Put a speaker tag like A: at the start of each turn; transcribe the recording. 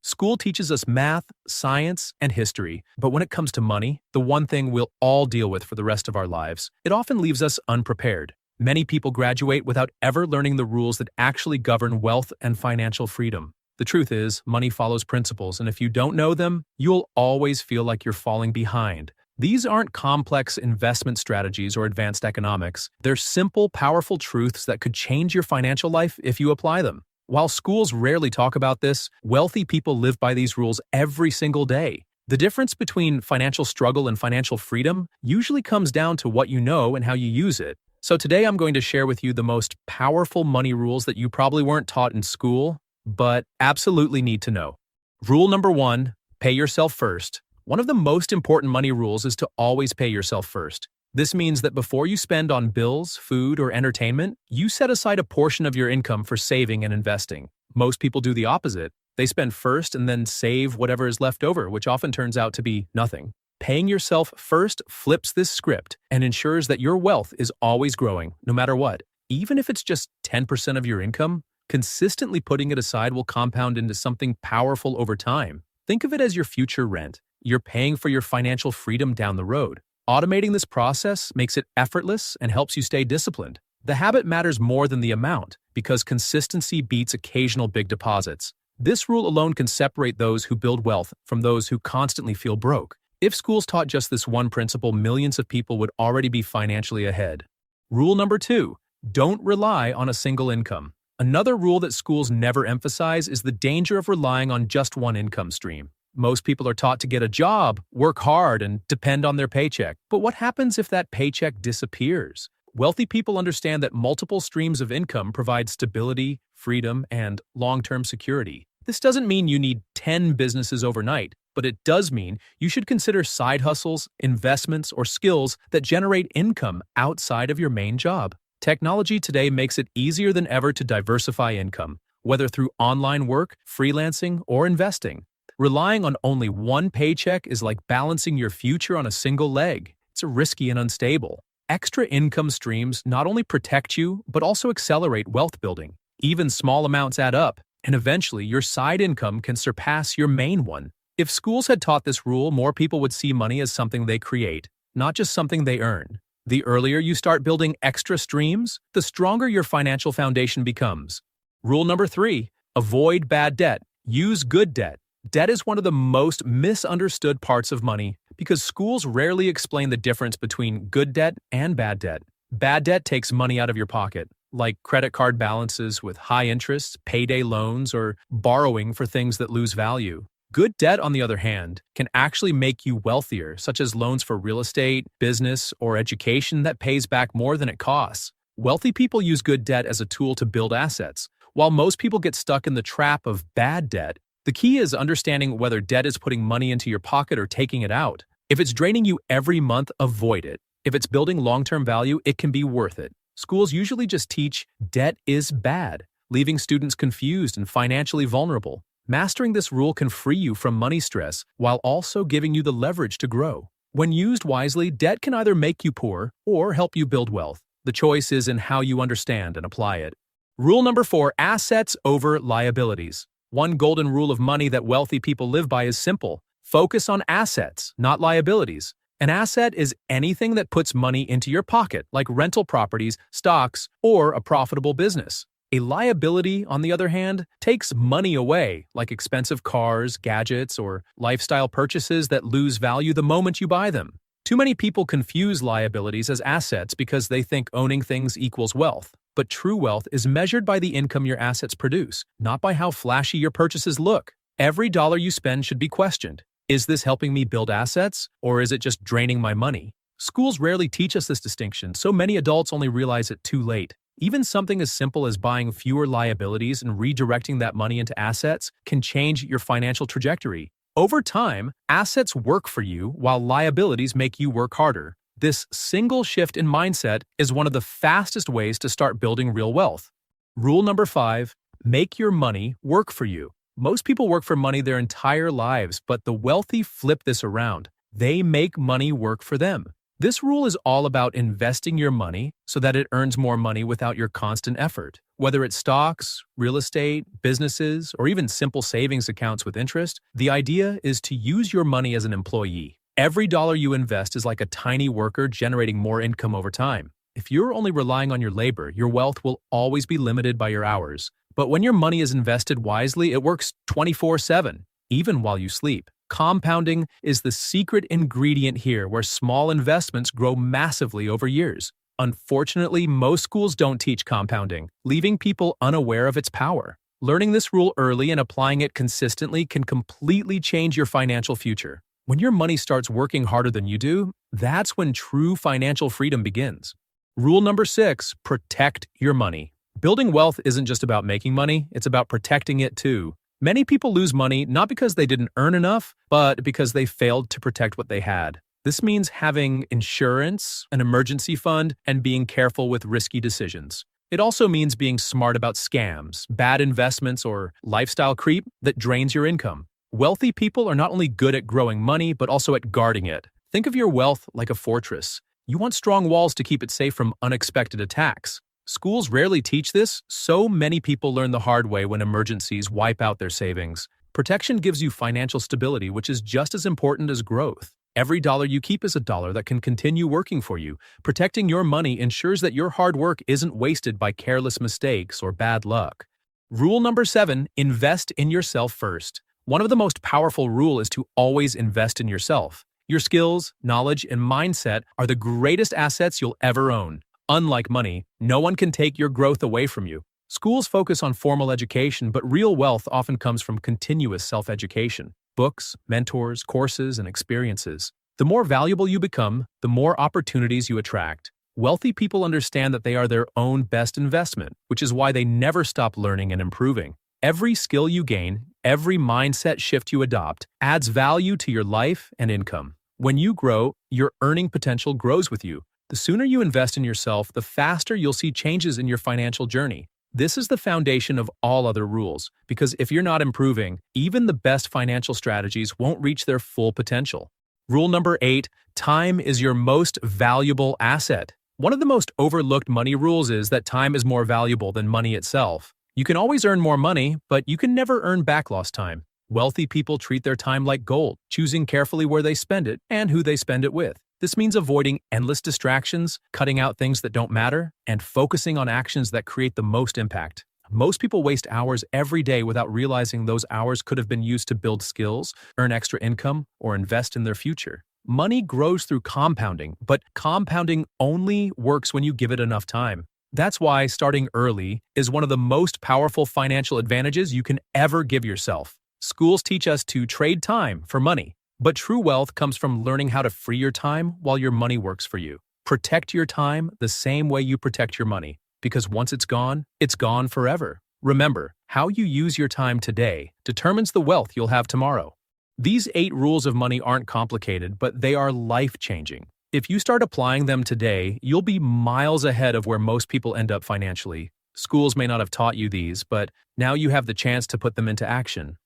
A: School teaches us math, science, and history, but when it comes to money, the one thing we'll all deal with for the rest of our lives, it often leaves us unprepared. Many people graduate without ever learning the rules that actually govern wealth and financial freedom. The truth is, money follows principles, and if you don't know them, you'll always feel like you're falling behind. These aren't complex investment strategies or advanced economics. They're simple, powerful truths that could change your financial life if you apply them. While schools rarely talk about this, wealthy people live by these rules every single day. The difference between financial struggle and financial freedom usually comes down to what you know and how you use it. So today I'm going to share with you the most powerful money rules that you probably weren't taught in school, but absolutely need to know. Rule number 1, pay yourself first. One of the most important money rules is to always pay yourself first. This means that before you spend on bills, food, or entertainment, you set aside a portion of your income for saving and investing. Most people do the opposite. They spend first and then save whatever is left over, which often turns out to be nothing. Paying yourself first flips this script and ensures that your wealth is always growing, no matter what. Even if it's just 10% of your income, consistently putting it aside will compound into something powerful over time. Think of it as your future rent. You're paying for your financial freedom down the road. Automating this process makes it effortless and helps you stay disciplined. The habit matters more than the amount because consistency beats occasional big deposits. This rule alone can separate those who build wealth from those who constantly feel broke. If schools taught just this one principle, millions of people would already be financially ahead. Rule number 2, don't rely on a single income. Another rule that schools never emphasize is the danger of relying on just one income stream. Most people are taught to get a job, work hard, and depend on their paycheck. But what happens if that paycheck disappears? Wealthy people understand that multiple streams of income provide stability, freedom, and long-term security. This doesn't mean you need 10 businesses overnight, but it does mean you should consider side hustles, investments, or skills that generate income outside of your main job. Technology today makes it easier than ever to diversify income, whether through online work, freelancing, or investing. Relying on only one paycheck is like balancing your future on a single leg. It's risky and unstable. Extra income streams not only protect you, but also accelerate wealth building. Even small amounts add up, and eventually your side income can surpass your main one. If schools had taught this rule, more people would see money as something they create, not just something they earn. The earlier you start building extra streams, the stronger your financial foundation becomes. Rule number 3, avoid bad debt. Use good debt. Debt is one of the most misunderstood parts of money because schools rarely explain the difference between good debt and bad debt. Bad debt takes money out of your pocket, like credit card balances with high interest, payday loans, or borrowing for things that lose value. Good debt, on the other hand, can actually make you wealthier, such as loans for real estate, business, or education that pays back more than it costs. Wealthy people use good debt as a tool to build assets, while most people get stuck in the trap of bad debt. The key is understanding whether debt is putting money into your pocket or taking it out. If it's draining you every month, avoid it. If it's building long-term value, it can be worth it. Schools usually just teach debt is bad, leaving students confused and financially vulnerable. Mastering this rule can free you from money stress while also giving you the leverage to grow. When used wisely, debt can either make you poor or help you build wealth. The choice is in how you understand and apply it. Rule number 4, assets over liabilities. One golden rule of money that wealthy people live by is simple. Focus on assets, not liabilities. An asset is anything that puts money into your pocket, like rental properties, stocks, or a profitable business. A liability, on the other hand, takes money away, like expensive cars, gadgets, or lifestyle purchases that lose value the moment you buy them. Too many people confuse liabilities as assets because they think owning things equals wealth. But true wealth is measured by the income your assets produce, not by how flashy your purchases look. Every dollar you spend should be questioned. Is this helping me build assets, or is it just draining my money? Schools rarely teach us this distinction, so many adults only realize it too late. Even something as simple as buying fewer liabilities and redirecting that money into assets can change your financial trajectory. Over time, assets work for you while liabilities make you work harder. This single shift in mindset is one of the fastest ways to start building real wealth. Rule number 5, make your money work for you. Most people work for money their entire lives, but the wealthy flip this around. They make money work for them. This rule is all about investing your money so that it earns more money without your constant effort. Whether it's stocks, real estate, businesses, or even simple savings accounts with interest, the idea is to use your money as an employee. Every dollar you invest is like a tiny worker generating more income over time. If you're only relying on your labor, your wealth will always be limited by your hours. But when your money is invested wisely, it works 24/7, even while you sleep. Compounding is the secret ingredient here, where small investments grow massively over years. Unfortunately, most schools don't teach compounding, leaving people unaware of its power. Learning this rule early and applying it consistently can completely change your financial future. When your money starts working harder than you do, that's when true financial freedom begins. Rule number 6, protect your money. Building wealth isn't just about making money, it's about protecting it too. Many people lose money not because they didn't earn enough, but because they failed to protect what they had. This means having insurance, an emergency fund, and being careful with risky decisions. It also means being smart about scams, bad investments, or lifestyle creep that drains your income. Wealthy people are not only good at growing money, but also at guarding it. Think of your wealth like a fortress. You want strong walls to keep it safe from unexpected attacks. Schools rarely teach this, so many people learn the hard way when emergencies wipe out their savings. Protection gives you financial stability, which is just as important as growth. Every dollar you keep is a dollar that can continue working for you. Protecting your money ensures that your hard work isn't wasted by careless mistakes or bad luck. Rule number 7, invest in yourself first. One of the most powerful rules is to always invest in yourself. Your skills, knowledge, and mindset are the greatest assets you'll ever own. Unlike money, no one can take your growth away from you. Schools focus on formal education, but real wealth often comes from continuous self-education. Books, mentors, courses, and experiences. The more valuable you become, the more opportunities you attract. Wealthy people understand that they are their own best investment, which is why they never stop learning and improving. Every skill you gain, every mindset shift you adopt, adds value to your life and income. When you grow, your earning potential grows with you. The sooner you invest in yourself, the faster you'll see changes in your financial journey. This is the foundation of all other rules, because if you're not improving, even the best financial strategies won't reach their full potential. Rule number 8, time is your most valuable asset. One of the most overlooked money rules is that time is more valuable than money itself. You can always earn more money, but you can never earn back lost time. Wealthy people treat their time like gold, choosing carefully where they spend it and who they spend it with. This means avoiding endless distractions, cutting out things that don't matter, and focusing on actions that create the most impact. Most people waste hours every day without realizing those hours could have been used to build skills, earn extra income, or invest in their future. Money grows through compounding, but compounding only works when you give it enough time. That's why starting early is one of the most powerful financial advantages you can ever give yourself. Schools teach us to trade time for money. But true wealth comes from learning how to free your time while your money works for you. Protect your time the same way you protect your money, because once it's gone forever. Remember, how you use your time today determines the wealth you'll have tomorrow. These 8 rules of money aren't complicated, but they are life-changing. If you start applying them today, you'll be miles ahead of where most people end up financially. Schools may not have taught you these, but now you have the chance to put them into action.